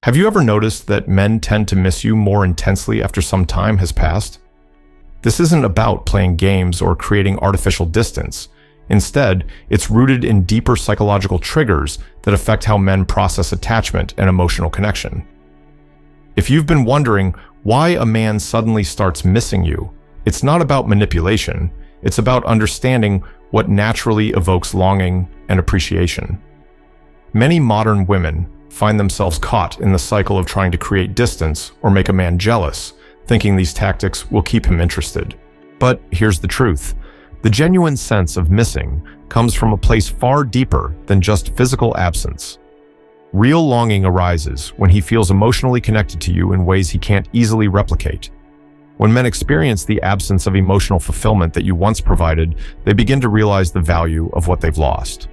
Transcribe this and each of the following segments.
Have you ever noticed that men tend to miss you more intensely after some time has passed? This isn't about playing games or creating artificial distance. Instead, it's rooted in deeper psychological triggers that affect how men process attachment and emotional connection. If you've been wondering why a man suddenly starts missing you, it's not about manipulation. It's about understanding what naturally evokes longing and appreciation. Many modern women find themselves caught in the cycle of trying to create distance or make a man jealous, thinking these tactics will keep him interested. But here's the truth. The genuine sense of missing comes from a place far deeper than just physical absence. Real longing arises when he feels emotionally connected to you in ways he can't easily replicate. When men experience the absence of emotional fulfillment that you once provided, they begin to realize the value of what they've lost.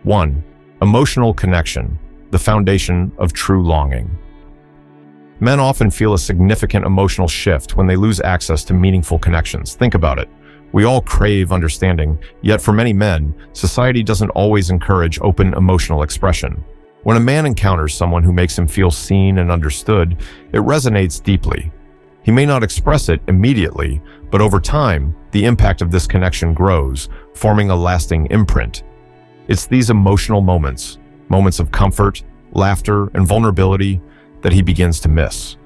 1. Emotional connection, the foundation of true longing. Men often feel a significant emotional shift when they lose access to meaningful connections. Think about it. We all crave understanding, yet for many men, society doesn't always encourage open emotional expression. When a man encounters someone who makes him feel seen and understood, it resonates deeply. He may not express it immediately, but over time, the impact of this connection grows, forming a lasting imprint. It's these emotional moments of comfort, laughter, and vulnerability that he begins to miss.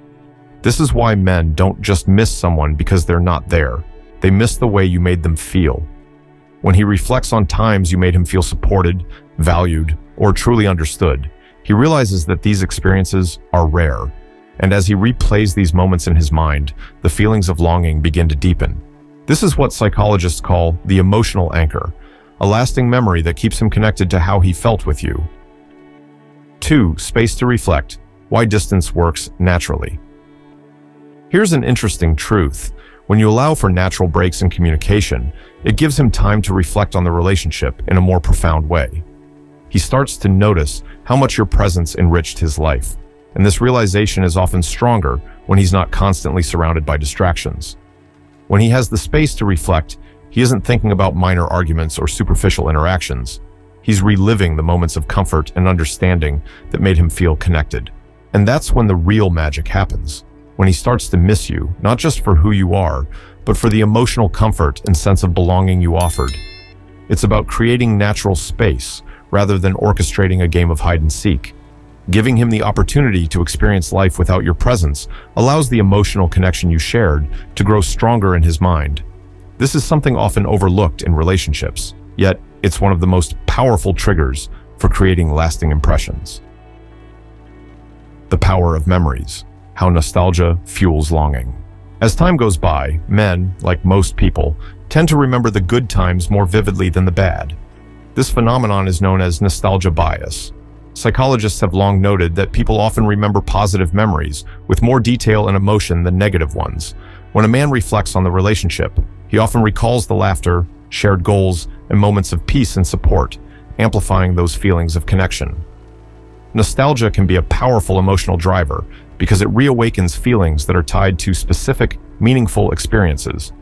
This is why men don't just miss someone because they're not there. They miss the way you made them feel. When he reflects on times you made him feel supported, valued, or truly understood, he realizes that these experiences are rare. And as he replays these moments in his mind, the feelings of longing begin to deepen. This is what psychologists call the emotional anchor, a lasting memory that keeps him connected to how he felt with you. 2. Space to reflect. Why distance works naturally. Here's an interesting truth. When you allow for natural breaks in communication, it gives him time to reflect on the relationship in a more profound way. He starts to notice how much your presence enriched his life, and this realization is often stronger when he's not constantly surrounded by distractions. When he has the space to reflect, he isn't thinking about minor arguments or superficial interactions. He's reliving the moments of comfort and understanding that made him feel connected. And that's when the real magic happens. When he starts to miss you, not just for who you are, but for the emotional comfort and sense of belonging you offered. It's about creating natural space rather than orchestrating a game of hide and seek. Giving him the opportunity to experience life without your presence allows the emotional connection you shared to grow stronger in his mind. This is something often overlooked in relationships, yet it's one of the most powerful triggers for creating lasting impressions. The power of memories. How nostalgia fuels longing. As time goes by, men, like most people, tend to remember the good times more vividly than the bad. This phenomenon is known as nostalgia bias. Psychologists have long noted that people often remember positive memories with more detail and emotion than negative ones. When a man reflects on the relationship, he often recalls the laughter, shared goals, and moments of peace and support, amplifying those feelings of connection. Nostalgia can be a powerful emotional driver because it reawakens feelings that are tied to specific, meaningful experiences.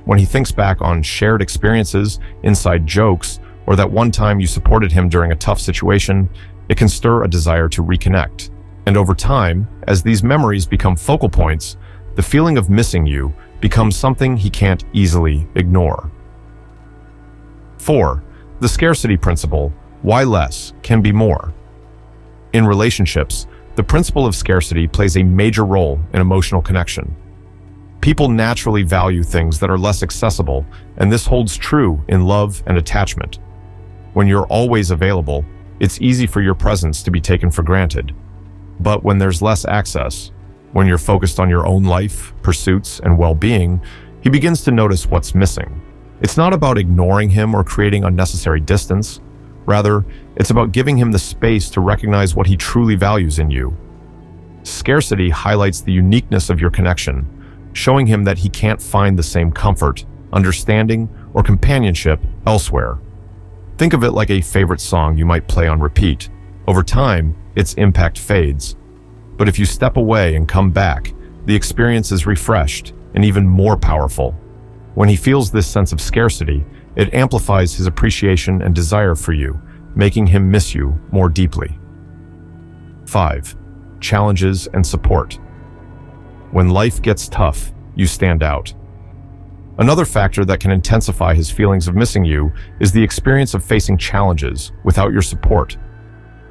When he thinks back on shared experiences, inside jokes, or that one time you supported him during a tough situation, it can stir a desire to reconnect. And over time, as these memories become focal points, the feeling of missing you becomes something he can't easily ignore. 4. The scarcity principle. Why less can be more. In relationships, the principle of scarcity plays a major role in emotional connection. People naturally value things that are less accessible, and this holds true in love and attachment. When you're always available, it's easy for your presence to be taken for granted. But when there's less access, when you're focused on your own life, pursuits, and well-being, he begins to notice what's missing. It's not about ignoring him or creating unnecessary distance. Rather, it's about giving him the space to recognize what he truly values in you. Scarcity highlights the uniqueness of your connection, showing him that he can't find the same comfort, understanding, or companionship elsewhere. Think of it like a favorite song you might play on repeat. Over time, its impact fades. But if you step away and come back, the experience is refreshed and even more powerful. When he feels this sense of scarcity, it amplifies his appreciation and desire for you, making him miss you more deeply. 5. Challenges and support. When life gets tough, you stand out. Another factor that can intensify his feelings of missing you is the experience of facing challenges without your support.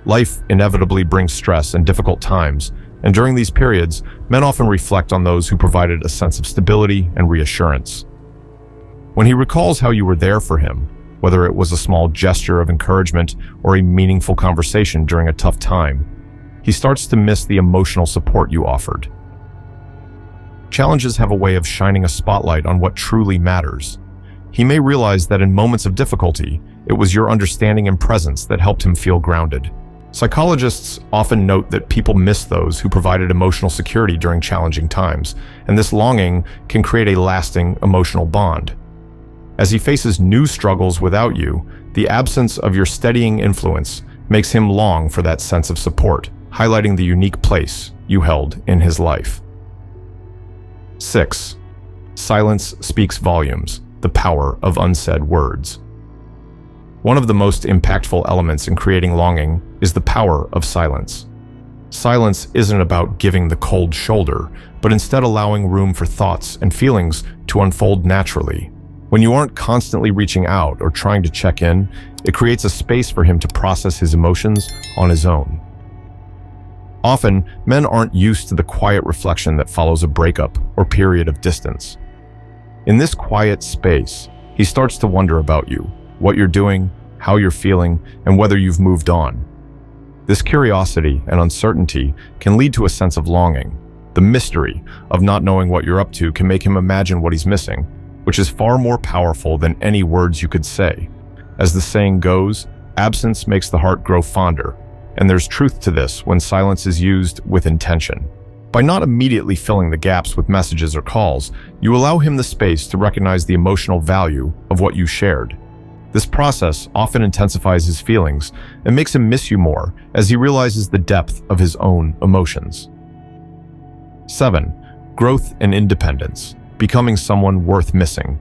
Life inevitably brings stress and difficult times, and during these periods, men often reflect on those who provided a sense of stability and reassurance. When he recalls how you were there for him, whether it was a small gesture of encouragement or a meaningful conversation during a tough time, he starts to miss the emotional support you offered. Challenges have a way of shining a spotlight on what truly matters. He may realize that in moments of difficulty, it was your understanding and presence that helped him feel grounded. Psychologists often note that people miss those who provided emotional security during challenging times, and this longing can create a lasting emotional bond. As he faces new struggles without you, the absence of your steadying influence makes him long for that sense of support, highlighting the unique place you held in his life. 6. Silence speaks volumes, the power of unsaid words. One of the most impactful elements in creating longing is the power of silence. Silence isn't about giving the cold shoulder, but instead allowing room for thoughts and feelings to unfold naturally. When you aren't constantly reaching out or trying to check in, it creates a space for him to process his emotions on his own. Often, men aren't used to the quiet reflection that follows a breakup or period of distance. In this quiet space, he starts to wonder about you, what you're doing, how you're feeling, and whether you've moved on. This curiosity and uncertainty can lead to a sense of longing. The mystery of not knowing what you're up to can make him imagine what he's missing, which is far more powerful than any words you could say. As the saying goes, absence makes the heart grow fonder, and there's truth to this when silence is used with intention. By not immediately filling the gaps with messages or calls, you allow him the space to recognize the emotional value of what you shared. This process often intensifies his feelings and makes him miss you more as he realizes the depth of his own emotions. 7. Growth and independence, becoming someone worth missing.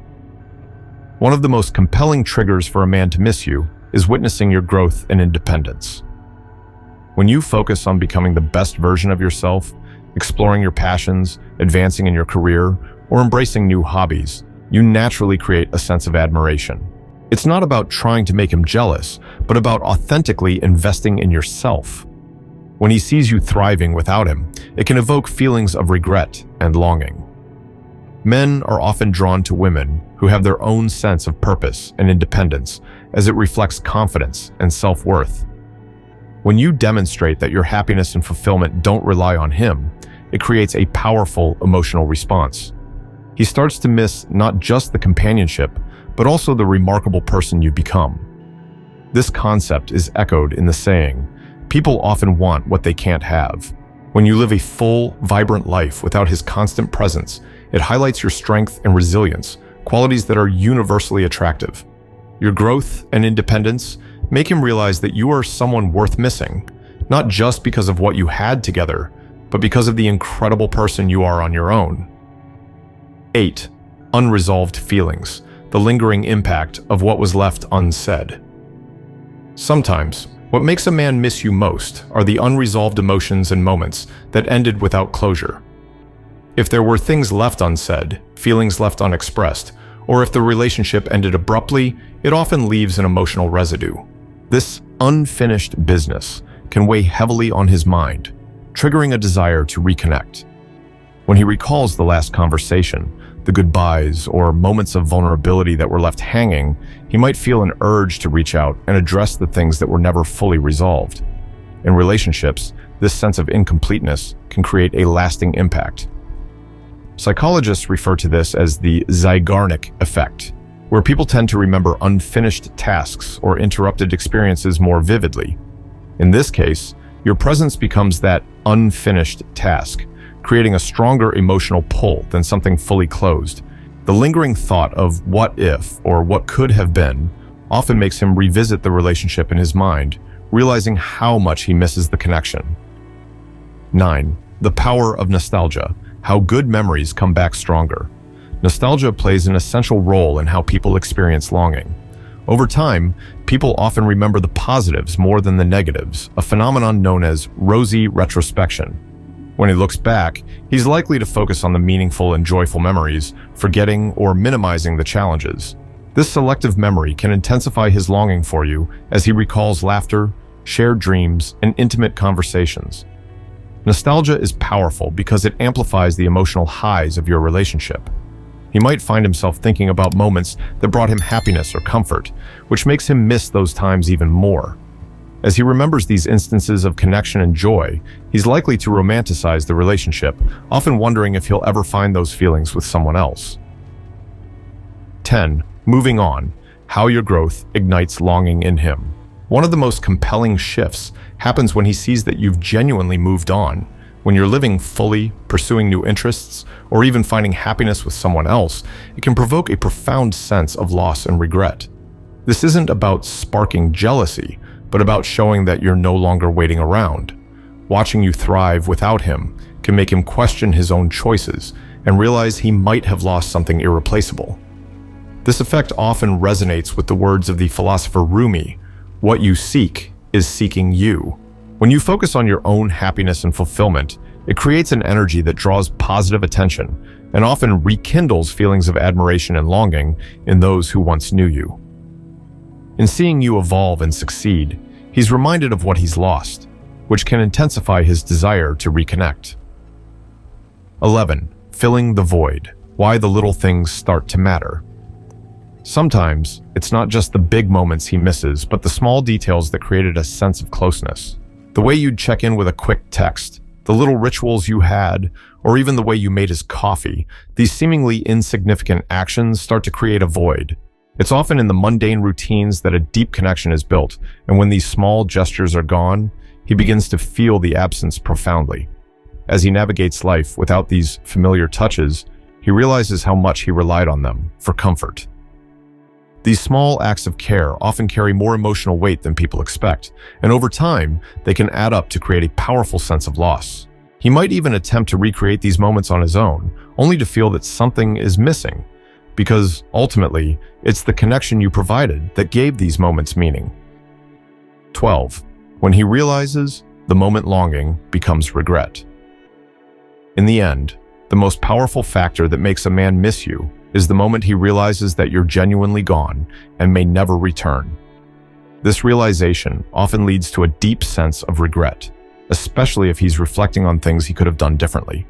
One of the most compelling triggers for a man to miss you is witnessing your growth and independence. When you focus on becoming the best version of yourself, exploring your passions, advancing in your career, or embracing new hobbies, you naturally create a sense of admiration. It's not about trying to make him jealous, but about authentically investing in yourself. When he sees you thriving without him, it can evoke feelings of regret and longing. Men are often drawn to women who have their own sense of purpose and independence, as it reflects confidence and self-worth. When you demonstrate that your happiness and fulfillment don't rely on him, it creates a powerful emotional response. He starts to miss not just the companionship, but also the remarkable person you become. This concept is echoed in the saying, "People often want what they can't have." When you live a full, vibrant life without his constant presence, it highlights your strength and resilience, qualities that are universally attractive. Your growth and independence make him realize that you are someone worth missing, not just because of what you had together, but because of the incredible person you are on your own. 8. Unresolved feelings, the lingering impact of what was left unsaid. Sometimes, what makes a man miss you most are the unresolved emotions and moments that ended without closure. If there were things left unsaid, feelings left unexpressed, or if the relationship ended abruptly, it often leaves an emotional residue. This unfinished business can weigh heavily on his mind, triggering a desire to reconnect. When he recalls the last conversation, the goodbyes, or moments of vulnerability that were left hanging, he might feel an urge to reach out and address the things that were never fully resolved. In relationships, this sense of incompleteness can create a lasting impact. Psychologists refer to this as the Zeigarnik effect, where people tend to remember unfinished tasks or interrupted experiences more vividly. In this case, your presence becomes that unfinished task, creating a stronger emotional pull than something fully closed. The lingering thought of what if or what could have been often makes him revisit the relationship in his mind, realizing how much he misses the connection. 9. The power of nostalgia, how good memories come back stronger. Nostalgia plays an essential role in how people experience longing. Over time, people often remember the positives more than the negatives, a phenomenon known as rosy retrospection. When he looks back, he's likely to focus on the meaningful and joyful memories, forgetting or minimizing the challenges. This selective memory can intensify his longing for you as he recalls laughter, shared dreams, and intimate conversations. Nostalgia is powerful because it amplifies the emotional highs of your relationship. He might find himself thinking about moments that brought him happiness or comfort, which makes him miss those times even more. As he remembers these instances of connection and joy, he's likely to romanticize the relationship, often wondering if he'll ever find those feelings with someone else. 10. Moving on. How your growth ignites longing in him. One of the most compelling shifts happens when he sees that you've genuinely moved on. When you're living fully, pursuing new interests, or even finding happiness with someone else, it can provoke a profound sense of loss and regret. This isn't about sparking jealousy, but about showing that you're no longer waiting around. Watching you thrive without him can make him question his own choices and realize he might have lost something irreplaceable. This effect often resonates with the words of the philosopher Rumi, "What you seek is seeking you." When you focus on your own happiness and fulfillment, it creates an energy that draws positive attention and often rekindles feelings of admiration and longing in those who once knew you. In seeing you evolve and succeed, he's reminded of what he's lost, which can intensify his desire to reconnect. 11. Filling the void. Why the little things start to matter. Sometimes, it's not just the big moments he misses, but the small details that created a sense of closeness. The way you'd check in with a quick text, the little rituals you had, or even the way you made his coffee, these seemingly insignificant actions start to create a void. It's often in the mundane routines that a deep connection is built, and when these small gestures are gone, he begins to feel the absence profoundly. As he navigates life without these familiar touches, he realizes how much he relied on them for comfort. These small acts of care often carry more emotional weight than people expect, and over time, they can add up to create a powerful sense of loss. He might even attempt to recreate these moments on his own, only to feel that something is missing, because ultimately, it's the connection you provided that gave these moments meaning. 12. When he realizes, the moment longing becomes regret. In the end, the most powerful factor that makes a man miss you is the moment he realizes that you're genuinely gone and may never return. This realization often leads to a deep sense of regret, especially if he's reflecting on things he could have done differently.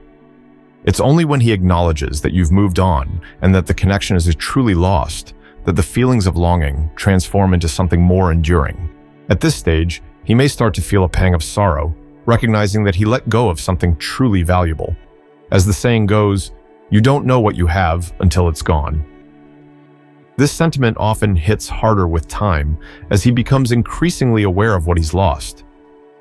It's only when he acknowledges that you've moved on and that the connection is truly lost that the feelings of longing transform into something more enduring. At this stage, he may start to feel a pang of sorrow, recognizing that he let go of something truly valuable. As the saying goes, you don't know what you have until it's gone. This sentiment often hits harder with time as he becomes increasingly aware of what he's lost.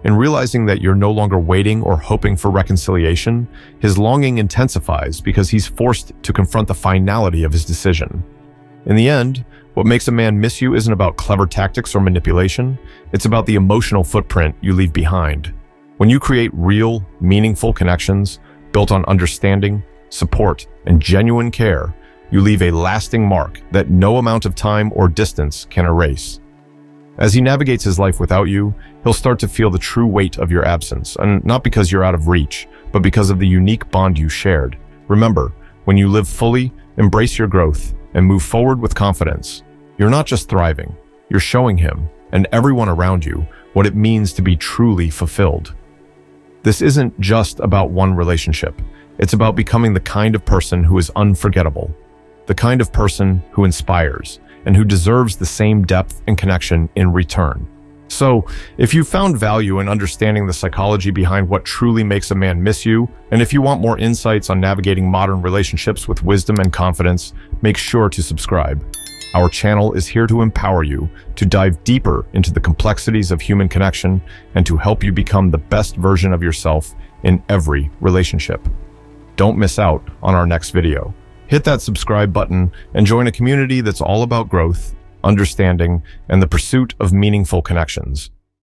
In realizing that you're no longer waiting or hoping for reconciliation, his longing intensifies because he's forced to confront the finality of his decision. In the end, what makes a man miss you isn't about clever tactics or manipulation, it's about the emotional footprint you leave behind. When you create real, meaningful connections built on understanding, support, and genuine care, you leave a lasting mark that no amount of time or distance can erase. As he navigates his life without you, he'll start to feel the true weight of your absence, and not because you're out of reach, but because of the unique bond you shared. Remember, when you live fully, embrace your growth, and move forward with confidence, you're not just thriving, you're showing him, and everyone around you, what it means to be truly fulfilled. This isn't just about one relationship. It's about becoming the kind of person who is unforgettable, the kind of person who inspires, and who deserves the same depth and connection in return. So, if you found value in understanding the psychology behind what truly makes a man miss you, and if you want more insights on navigating modern relationships with wisdom and confidence, make sure to subscribe. Our channel is here to empower you to dive deeper into the complexities of human connection and to help you become the best version of yourself in every relationship. Don't miss out on our next video. Hit that subscribe button and join a community that's all about growth, understanding, and the pursuit of meaningful connections.